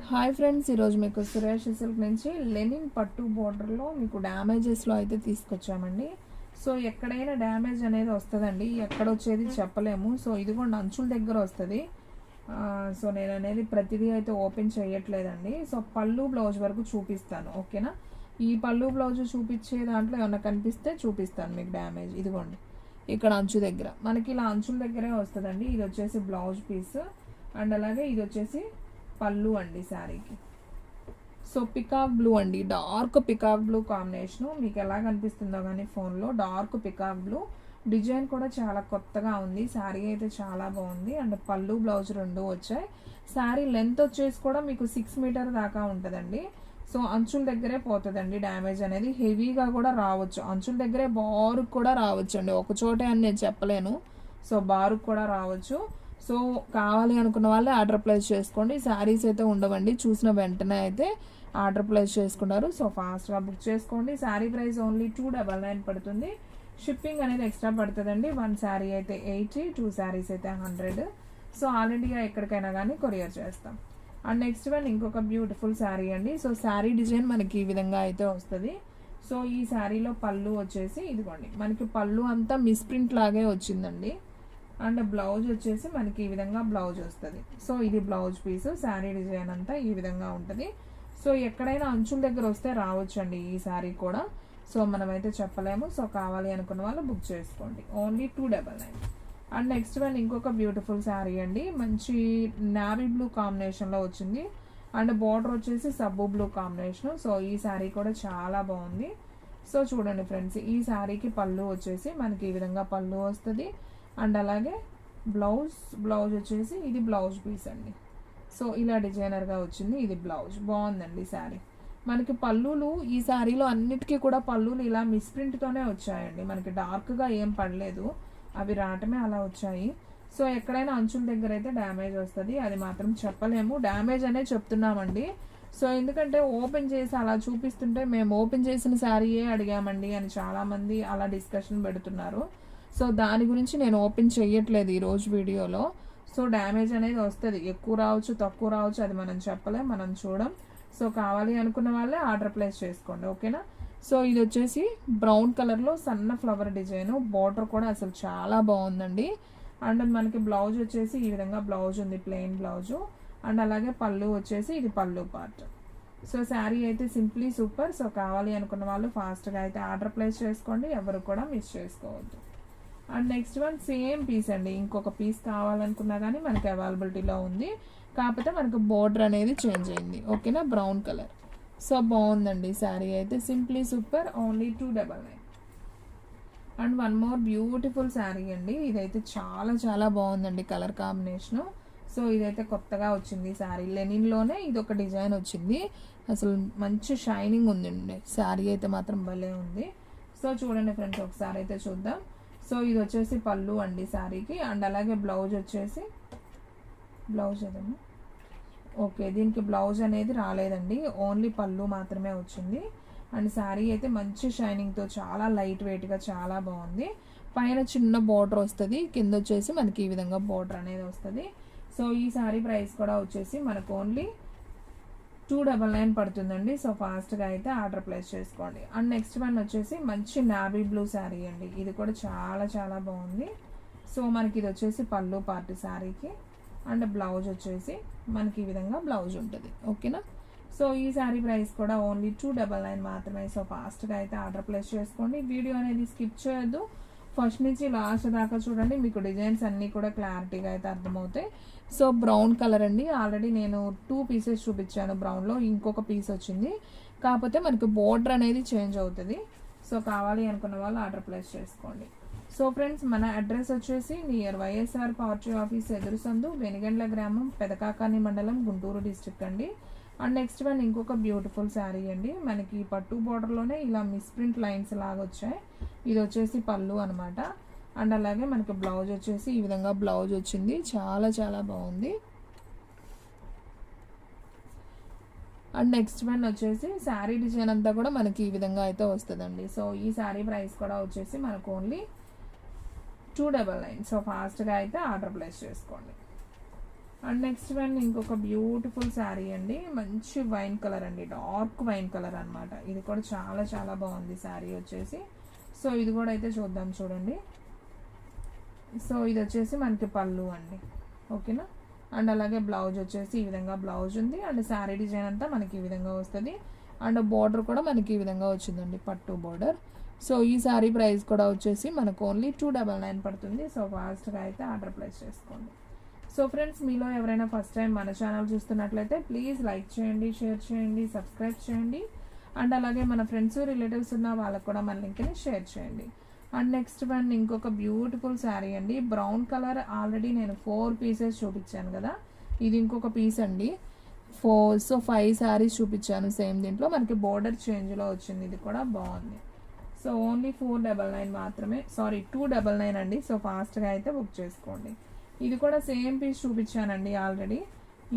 Hi friends, ఈరోజు మీకు Suresh silk నుంచి లెనిన్ పట్టు బోర్డర్లో మీకు డ్యామేజెస్లో అయితే తీసుకొచ్చామండి. సో ఎక్కడైనా డ్యామేజ్ అనేది వస్తుందండి, ఎక్కడ వచ్చేది చెప్పలేము. సో ఇదిగోండి అంచుల దగ్గర వస్తుంది. సో నేను అనేది ప్రతిదీ అయితే ఓపెన్ చేయట్లేదండి. సో పళ్ళు బ్లౌజ్ వరకు చూపిస్తాను, ఓకేనా. ఈ పళ్ళు బ్లౌజ్ చూపించే దాంట్లో ఏమన్నా కనిపిస్తే చూపిస్తాను మీకు డ్యామేజ్. ఇదిగోండి ఇక్కడ అంచు దగ్గర మనకి ఇలా అంచుల దగ్గరే వస్తుందండి. ఇది వచ్చేసి బ్లౌజ్ పీస్ అండ్ అలాగే ఇది వచ్చేసి పళ్ళు అండి శారీకి. సో పికాక్ బ్లూ అండి, డార్క్ పికాక్ బ్లూ కాంబినేషను. మీకు ఎలా కనిపిస్తుందో కానీ ఫోన్లో డార్క్ పికాక్ బ్లూ డిజైన్ కూడా చాలా కొత్తగా ఉంది. శారీ అయితే చాలా బాగుంది అండ్ పళ్ళు బ్లౌజ్ రెండు వచ్చాయి. శారీ లెంత్ వచ్చేసి కూడా మీకు 6 మీటర్ దాకా ఉంటుందండి. సో అంచుల దగ్గరే పోతుందండి డ్యామేజ్ అనేది. హెవీగా కూడా రావచ్చు, అంచుల దగ్గరే బారుకు కూడా రావచ్చు అండి. ఒక చోటే అని నేను చెప్పలేను, సో బారుకు కూడా రావచ్చు. సో కావాలి అనుకున్న వాళ్ళే ఆర్డర్ ప్లేస్ చేసుకోండి. శారీస్ అయితే ఉండవండి, చూసిన వెంటనే అయితే ఆర్డర్ ప్లేస్ చేసుకున్నారు. సో ఫాస్ట్గా బుక్ చేసుకోండి. శారీ ప్రైస్ ఓన్లీ 299 పడుతుంది. షిప్పింగ్ అనేది ఎక్స్ట్రా పడుతుందండి. 1 శారీ అయితే 80, 2 శారీస్ అయితే 100. సో ఆల్ ఇండియా ఎక్కడికైనా కానీ కొరియర్ చేస్తాం. అండ్ నెక్స్ట్ వన్ ఇంకొక బ్యూటిఫుల్ శారీ అండి. సో శారీ డిజైన్ మనకి ఈ విధంగా అయితే వస్తుంది. సో ఈ శారీలో పళ్ళు వచ్చేసి ఇదిగోండి, మనకి పళ్ళు అంతా మిస్ప్రింట్ లాగే వచ్చిందండి. అండ్ బ్లౌజ్ వచ్చేసి మనకి ఈ విధంగా బ్లౌజ్ వస్తుంది. సో ఇది బ్లౌజ్ పీస్. శారీ డిజైన్ అంతా ఈ విధంగా ఉంటుంది. సో ఎక్కడైనా అంచుల దగ్గర వస్తే రావచ్చు అండి ఈ శారీ కూడా. సో మనమైతే చెప్పలేము. సో కావాలి అనుకున్న వాళ్ళు బుక్ చేసుకోండి, ఓన్లీ 299. అండ్ నెక్స్ట్ వన్ ఇంకొక బ్యూటిఫుల్ శారీ అండి. మంచి నావీ బ్లూ కాంబినేషన్లో వచ్చింది అండ్ బార్డర్ వచ్చేసి సబ్బు బ్లూ కాంబినేషన్. సో ఈ శారీ కూడా చాలా బాగుంది. సో చూడండి ఫ్రెండ్స్, ఈ శారీకి పళ్ళు వచ్చేసి మనకి ఈ విధంగా పళ్ళు వస్తుంది అండ్ అలాగే బ్లౌజ్ వచ్చేసి ఇది బ్లౌజ్ పీస్ అండి. సో ఇలా డిజైనర్గా వచ్చింది. ఇది బ్లౌజ్ బాగుందండి శారీ. మనకి పళ్ళులు ఈ శారీలో అన్నిటికీ కూడా పళ్ళులు ఇలా మిస్ప్రింట్తోనే వచ్చాయండి. మనకి డార్క్గా ఏం పడలేదు, అవి రావటమే అలా వచ్చాయి. సో ఎక్కడైనా అంచుల దగ్గర అయితే డ్యామేజ్ వస్తుంది, అది మాత్రం చెప్పలేము. డ్యామేజ్ అనే చెప్తున్నామండి. సో ఎందుకంటే ఓపెన్ చేసి అలా చూపిస్తుంటే మేము ఓపెన్ చేసిన శారీయే అడిగామండి అని చాలామంది అలా డిస్కషన్ పెడుతున్నారు. సో దాని గురించి నేను ఓపెన్ చేయట్లేదు ఈరోజు వీడియోలో. సో డ్యామేజ్ అనేది వస్తుంది, ఎక్కువ రావచ్చు తక్కువ రావచ్చు, అది మనం చెప్పలేం, మనం చూడం. సో కావాలి అనుకున్న వాళ్ళే ఆర్డర్ ప్లేస్ చేసుకోండి, ఓకేనా. సో ఇది వచ్చేసి బ్రౌన్ కలర్లో సన్న ఫ్లవర్ డిజైన్. బార్డర్ కూడా అసలు చాలా బాగుందండి. అండ్ మనకి బ్లౌజ్ వచ్చేసి ఈ విధంగా బ్లౌజ్ ఉంది, ప్లెయిన్ బ్లౌజు. అండ్ అలాగే పళ్ళు వచ్చేసి ఇది పళ్ళు పార్ట్. సో శారీ అయితే సింప్లీ సూపర్. సో కావాలి అనుకున్న వాళ్ళు ఫాస్ట్గా అయితే ఆర్డర్ ప్లేస్ చేసుకోండి, ఎవరు కూడా మిస్ చేసుకోవద్దు. And next one same piece అండి. ఇంకొక పీస్ కావాలనుకున్నా కానీ మనకి అవైలబిలిటీలో ఉంది, కాకపోతే మనకు బోర్డర్ అనేది చేంజ్ అయింది, ఓకేనా. Brown colour. సో బాగుందండి శారీ అయితే simply super, only 299. And one more beautiful sari అండి. ఇదైతే చాలా చాలా బాగుందండి కలర్ కాంబినేషను. సో ఇదైతే కొత్తగా వచ్చింది శారీ. లెనిన్లోనే ఇది ఒక డిజైన్ వచ్చింది. అసలు మంచి షైనింగ్ ఉందండి శారీ అయితే మాత్రం భలే ఉంది. సో చూడండి ఫ్రెండ్స్, ఒకసారి అయితే చూద్దాం. సో ఇది వచ్చేసి పళ్ళు అండి శారీకి. అండ్ అలాగే బ్లౌజ్ వచ్చేసి బ్లౌజ్ ఏదమ్మా, ఓకే, దీనికి బ్లౌజ్ అనేది రాలేదండి, ఓన్లీ పళ్ళు మాత్రమే వచ్చింది. అండ్ శారీ అయితే మంచి షైనింగ్తో చాలా లైట్ వెయిట్గా చాలా బాగుంది. పైన చిన్న బార్డర్ వస్తుంది, కింద వచ్చేసి మనకి ఈ విధంగా బార్డర్ అనేది వస్తుంది. సో ఈ శారీ ప్రైస్ కూడా వచ్చేసి మనకు ఓన్లీ 299 పడుతుందండి. సో ఫాస్ట్గా అయితే ఆర్డర్ ప్లేస్ చేసుకోండి. అండ్ నెక్స్ట్ వన్ వచ్చేసి మంచి నావీ బ్లూ శారీ అండి. ఇది కూడా చాలా చాలా బాగుంది. సో మనకి ఇది వచ్చేసి పళ్ళు పార్ట్ శారీకి. అండ్ బ్లౌజ్ వచ్చేసి మనకి ఈ విధంగా బ్లౌజ్ ఉంటుంది, ఓకేనా. సో ఈ శారీ ప్రైస్ కూడా ఓన్లీ 299 మాత్రమే. సో ఫాస్ట్గా అయితే ఆర్డర్ ప్లేస్ చేసుకోండి. వీడియో అనేది స్కిప్ చేయొద్దు, ఫస్ట్ నుంచి లాస్ట్ దాకా చూడండి, మీకు డిజైన్స్ అన్నీ కూడా క్లారిటీగా అయితే అర్థమవుతాయి. సో బ్రౌన్ కలర్ అండి. ఆల్రెడీ నేను 2 పీసెస్ చూపించాను బ్రౌన్లో, ఇంకొక పీస్ వచ్చింది, కాకపోతే మనకి బోర్డర్ అనేది చేంజ్ అవుతుంది. సో కావాలి అనుకున్న వాళ్ళు ఆర్డర్ ప్లేస్ చేసుకోండి. సో ఫ్రెండ్స్, మన అడ్రస్ వచ్చేసి నియర్ వైఎస్ఆర్ పార్టీ ఆఫీస్ ఎదురు సందు, వెనిగండ్ల గ్రామం, పెదకాకాని మండలం, గుంటూరు డిస్ట్రిక్ట్ అండి. అండ్ నెక్స్ట్ వన్ ఇంకొక బ్యూటిఫుల్ శారీ అండి. మనకి పట్టు బార్డర్లోనే ఇలా మిస్ప్రింట్ లైన్స్ లాగా వచ్చాయి. ఇది వచ్చేసి పళ్ళు అనమాట. అండ్ అలాగే మనకి బ్లౌజ్ వచ్చేసి ఈ విధంగా బ్లౌజ్ వచ్చింది, చాలా చాలా బాగుంది. అండ్ నెక్స్ట్ వన్ వచ్చేసి శారీ డిజైన్ అంతా కూడా మనకి ఈ విధంగా అయితే వస్తుందండి. సో ఈ శారీ ప్రైస్ కూడా వచ్చేసి మనకు ఓన్లీ 299. సో ఫాస్ట్గా అయితే ఆర్డర్ ప్లేస్ చేసుకోండి. అండ్ నెక్స్ట్ వన్ ఇంకొక బ్యూటిఫుల్ శారీ అండి, మంచి వైన్ కలర్ అండి, డార్క్ వైన్ కలర్ అనమాట. ఇది కూడా చాలా చాలా బాగుంది శారీ వచ్చేసి. సో ఇది కూడా అయితే చూద్దాం చూడండి. సో ఇది వచ్చేసి మనకి పళ్ళు అండి, ఓకేనా. అండ్ అలాగే బ్లౌజ్ వచ్చేసి ఈ విధంగా బ్లౌజ్ ఉంది. అండ్ శారీ డిజైన్ అంతా మనకి ఈ విధంగా వస్తుంది. అండ్ బార్డర్ కూడా మనకి ఈ విధంగా వచ్చిందండి, పట్టు బార్డర్. సో ఈ శారీ ప్రైస్ కూడా వచ్చేసి మనకు ఓన్లీ 299 పడుతుంది. సో ఫాస్ట్గా అయితే ఆర్డర్ ప్లేస్ చేసుకోండి. సో ఫ్రెండ్స్, మీలో ఎవరైనా ఫస్ట్ టైం మన ఛానల్ చూస్తున్నట్లయితే ప్లీజ్ లైక్ చేయండి, షేర్ చేయండి, సబ్స్క్రైబ్ చేయండి. అండ్ అలాగే మన ఫ్రెండ్స్ రిలేటివ్స్ ఉన్న వాళ్ళకు కూడా మన లింక్ని షేర్ చేయండి. అండ్ నెక్స్ట్ వన్ ఇంకొక బ్యూటిఫుల్ శారీ అండి, బ్రౌన్ కలర్. ఆల్రెడీ నేను 4 పీసెస్ చూపించాను కదా, ఇది ఇంకొక పీస్ అండి. 5 శారీస్ చూపించాను సేమ్. దీంట్లో మనకి బోర్డర్ చేంజ్లో వచ్చింది. ఇది కూడా బాగుంది. సో ఓన్లీ 499 మాత్రమే, సారీ 299 అండి. సో ఫాస్ట్గా అయితే బుక్ చేసుకోండి. ఇది కూడా సేమ్ పీస్ చూపించానండి ఆల్రెడీ,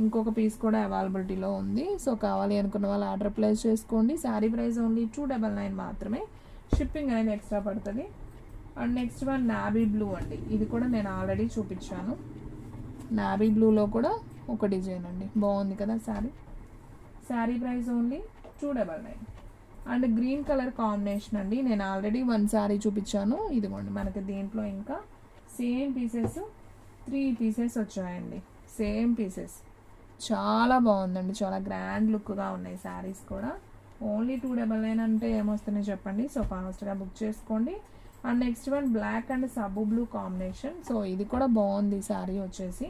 ఇంకొక పీస్ కూడా అవైలబిలిటీలో ఉంది. సో కావాలి అనుకున్న వాళ్ళు ఆర్డర్ ప్లేస్ చేసుకోండి. శారీ ప్రైస్ ఓన్లీ 299 మాత్రమే, షిప్పింగ్ అనేది ఎక్స్ట్రా పడుతుంది. And next one navy blue అండి, ఇది కూడా నేను ఆల్రెడీ చూపించాను. నావీ బ్లూలో కూడా ఒక డిజైన్ అండి, బాగుంది కదా sari. Sari price only 299. And green colour combination అండి, నేను ఆల్రెడీ 1 శారీ చూపించాను. ఇదిగోండి మనకి దీంట్లో ఇంకా సేమ్ పీసెస్ 3 పీసెస్ వచ్చాయండి, సేమ్ పీసెస్. చాలా బాగుందండి, చాలా గ్రాండ్ లుక్గా ఉన్నాయి శారీస్ కూడా. ఓన్లీ 299 అంటే ఏమొస్తున్నాయి చెప్పండి. సో ఫాస్ట్గా బుక్ చేసుకోండి. And next one black and సబ్బు బ్లూ కాంబినేషన్. సో ఇది కూడా బాగుంది శారీ వచ్చేసి.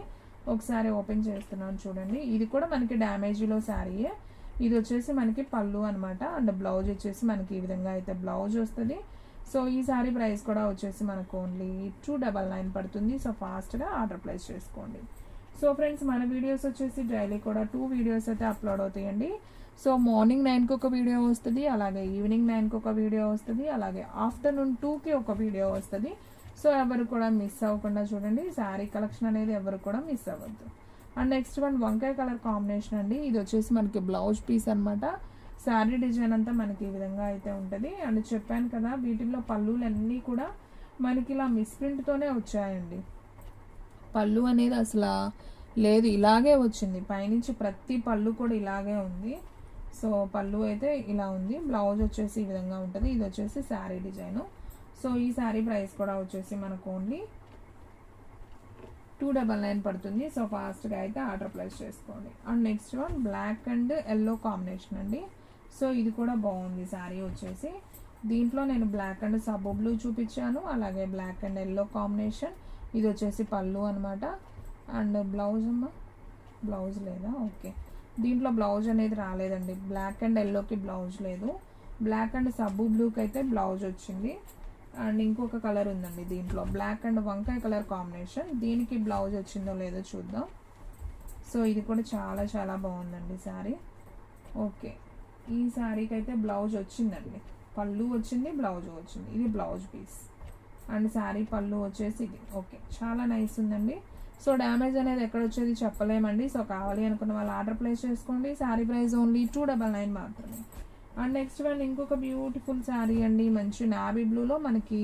ఒకసారి ఓపెన్ చేస్తున్నాను చూడండి. ఇది కూడా మనకి డ్యామేజీలో శారీయే. ఇది వచ్చేసి మనకి పళ్ళు అనమాట. అండ్ బ్లౌజ్ వచ్చేసి మనకి ఈ విధంగా అయితే బ్లౌజ్ వస్తుంది. సో ఈ శారీ ప్రైస్ కూడా వచ్చేసి మనకు ఓన్లీ 299 పడుతుంది. సో ఫాస్ట్గా ఆర్డర్ ప్లేస్ చేసుకోండి. సో ఫ్రెండ్స్, మన వీడియోస్ వచ్చేసి డైలీ కూడా 2 వీడియోస్ అయితే అప్లోడ్ అవుతాయండి. సో మార్నింగ్ 9కి ఒక వీడియో వస్తుంది, అలాగే ఈవినింగ్ 9కి ఒక వీడియో వస్తుంది, అలాగే ఆఫ్టర్నూన్ 2కి ఒక వీడియో వస్తుంది. సో ఎవరు కూడా మిస్ అవ్వకుండా చూడండి. శారీ కలెక్షన్ అనేది ఎవరు కూడా మిస్ అవ్వద్దు. అండ్ నెక్స్ట్ వన్ వంకాయ కలర్ కాంబినేషన్ అండి, ఇది వచ్చేసి మనకి బ్లౌజ్ పీస్ అనమాట. శారీ డిజైన్ అంతా మనకి ఈ విధంగా అయితే ఉంటుంది. అండ్ చెప్పాను కదా, వీటిల్లో పళ్ళులన్నీ కూడా మనకి ఇలా మిస్ప్రింట్తోనే వచ్చాయండి. పళ్ళు అనేది అసలు లేదు, ఇలాగే వచ్చింది. పైనుంచి ప్రతి పళ్ళు కూడా ఇలాగే ఉంది. సో పళ్ళు అయితే ఇలా ఉంది. బ్లౌజ్ వచ్చేసి ఈ విధంగా ఉంటుంది. ఇది వచ్చేసి శారీ డిజైను. సో ఈ శారీ ప్రైస్ కూడా వచ్చేసి మనకు ఓన్లీ 299 పడుతుంది. సో ఫాస్ట్గా అయితే ఆర్డర్ ప్లేస్ చేసుకోండి. And next one black and yellow combination అండి. సో ఇది కూడా బాగుంది శారీ వచ్చేసి. దీంట్లో నేను బ్లాక్ అండ్ సబ్బు బ్లూ చూపించాను, అలాగే బ్లాక్ అండ్ ఎల్లో కాంబినేషన్. ఇది వచ్చేసి పళ్ళు అనమాట. అండ్ బ్లౌజ్ బ్లౌజ్ లేదా, ఓకే. దీంట్లో బ్లౌజ్ అనేది రాలేదండి, బ్లాక్ అండ్ ఎల్లోకి బ్లౌజ్ లేదు. బ్లాక్ అండ్ సబ్బు బ్లూకి అయితే బ్లౌజ్ వచ్చింది. అండ్ ఇంకొక కలర్ ఉందండి దీంట్లో, బ్లాక్ అండ్ వంకాయ కలర్ కాంబినేషన్. దీనికి బ్లౌజ్ వచ్చిందో లేదో చూద్దాం. సో ఇది కూడా చాలా చాలా బాగుందండి శారీ. ఓకే, ఈ శారీకి అయితే బ్లౌజ్ వచ్చిందండి, పళ్ళు వచ్చింది, బ్లౌజ్ వచ్చింది. ఇది బ్లౌజ్ పీస్. అండ్ శారీ పళ్ళు వచ్చేసి ఇది. ఓకే, చాలా నైస్ ఉందండి. సో డ్యామేజ్ అనేది ఎక్కడ వచ్చేది చెప్పలేమండి. సో కావాలి అనుకున్న వాళ్ళు ఆర్డర్ ప్లేస్ చేసుకోండి. శారీ ప్రైస్ ఓన్లీ 299 మాత్రమే. అండ్ నెక్స్ట్ వన్ ఇంకొక బ్యూటిఫుల్ శారీ అండి, మంచి నావీ బ్లూలో మనకి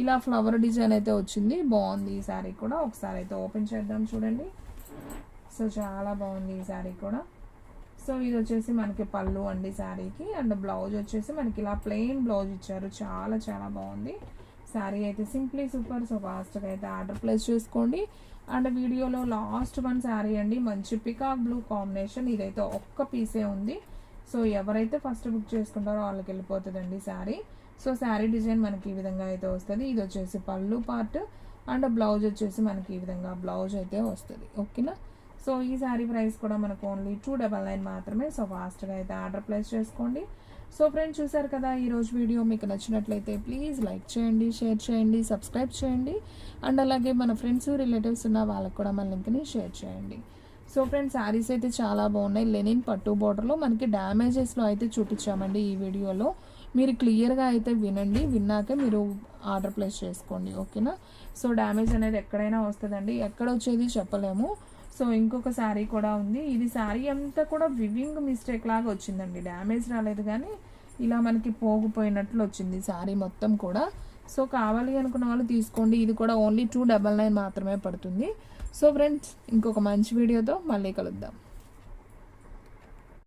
ఇలా ఫ్లవర్ డిజైన్ అయితే వచ్చింది. బాగుంది ఈ శారీ కూడా. ఒకసారి అయితే ఓపెన్ చేద్దాం చూడండి. సో చాలా బాగుంది ఈ శారీ కూడా. సో ఇది వచ్చేసి మనకి పళ్ళు అండి శారీకి. అండ్ బ్లౌజ్ వచ్చేసి మనకి ఇలా ప్లెయిన్ బ్లౌజ్ ఇచ్చారు. చాలా చాలా బాగుంది శారీ అయితే, సింప్లీ సూపర్. సో ఫాస్ట్గా అయితే ఆర్డర్ ప్లేస్ చేసుకోండి. అండ్ వీడియోలో లాస్ట్ వన్ శారీ అండి, మంచి పికాక్ బ్లూ కాంబినేషన్. ఇదైతే ఒక్క పీసే ఉంది. సో ఎవరైతే ఫస్ట్ బుక్ చేసుకుంటారో వాళ్ళకి వెళ్ళిపోతుందండి శారీ. సో శారీ డిజైన్ మనకి ఈ విధంగా అయితే వస్తుంది. ఇది వచ్చేసి పళ్ళు పార్ట్. అండ్ బ్లౌజ్ వచ్చేసి మనకి ఈ విధంగా బ్లౌజ్ అయితే వస్తుంది, ఓకేనా. సో ఈ శారీ ప్రైస్ కూడా మనకు ఓన్లీ 299 మాత్రమే. సో ఫాస్ట్గా అయితే ఆర్డర్ ప్లేస్ చేసుకోండి. సో ఫ్రెండ్స్, చూసారు కదా ఈరోజు వీడియో. మీకు నచ్చినట్లయితే ప్లీజ్ లైక్ చేయండి, షేర్ చేయండి, సబ్స్క్రైబ్ చేయండి. అండ్ అలాగే మన ఫ్రెండ్స్ రిలేటివ్స్ ఉన్న వాళ్ళకు కూడా మన లింక్ని షేర్ చేయండి. సో ఫ్రెండ్స్, శారీస్ అయితే చాలా బాగున్నాయి. లెనిన్ పట్టు బోర్డర్లో మనకి డ్యామేజెస్లో అయితే చూపించామండి ఈ వీడియోలో. మీరు క్లియర్గా అయితే వినండి, విన్నాక మీరు ఆర్డర్ ప్లేస్ చేసుకోండి, ఓకేనా. సో డ్యామేజ్ అనేది ఎక్కడైనా వస్తుందండి, ఎక్కడ వచ్చేది చెప్పలేము. సో ఇంకొక శారీ కూడా ఉంది. ఇది శారీ అంతా కూడా వివింగ్ మిస్టేక్ లాగా వచ్చిందండి, డ్యామేజ్ రాలేదు కానీ ఇలా మనకి పోగిపోయినట్లు వచ్చింది శారీ మొత్తం కూడా. సో కావాలి అనుకున్న వాళ్ళు తీసుకోండి. ఇది కూడా ఓన్లీ 299 మాత్రమే పడుతుంది. సో ఫ్రెండ్స్, ఇంకొక మంచి వీడియోతో మళ్ళీ కలుద్దాం.